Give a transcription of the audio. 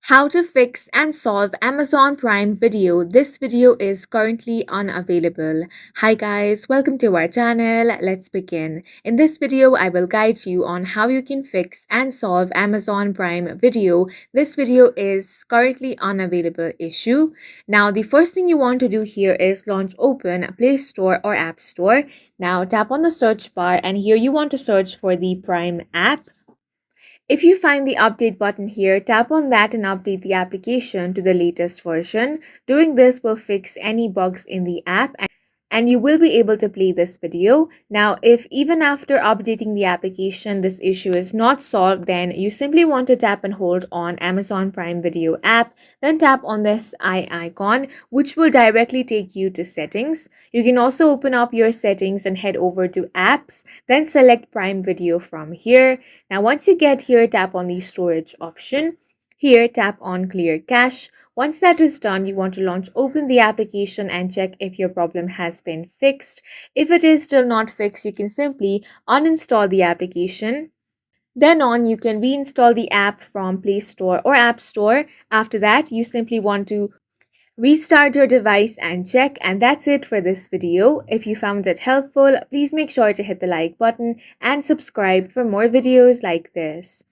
How to fix and solve Amazon Prime Video. This video is currently unavailable. Hi guys, welcome to our channel. Let's begin. In this video, I will guide you on how you can fix and solve Amazon Prime Video. This video is currently unavailable issue. Now, the first thing you want to do here is launch open Play Store or App Store. Now, tap on the search bar and here you want to search for the Prime app. If you find the update button here, tap on that and update the application to the latest version. Doing this will fix any bugs in the app and you will be able to play this video. Now, if even after updating the application, this issue is not solved, then you simply want to tap and hold on Amazon Prime Video app, then tap on this eye icon, which will directly take you to settings. You can also open up your settings and head over to apps, then select Prime Video from here. Now, once you get here, tap on the storage option. Here, tap on Clear Cache. Once that is done, you want to open the application and check if your problem has been fixed. If it is still not fixed, you can simply uninstall the application. Then you can reinstall the app from Play Store or App Store. After that, you simply want to restart your device and check, and that's it for this video. If you found it helpful, please make sure to hit the like button and subscribe for more videos like this.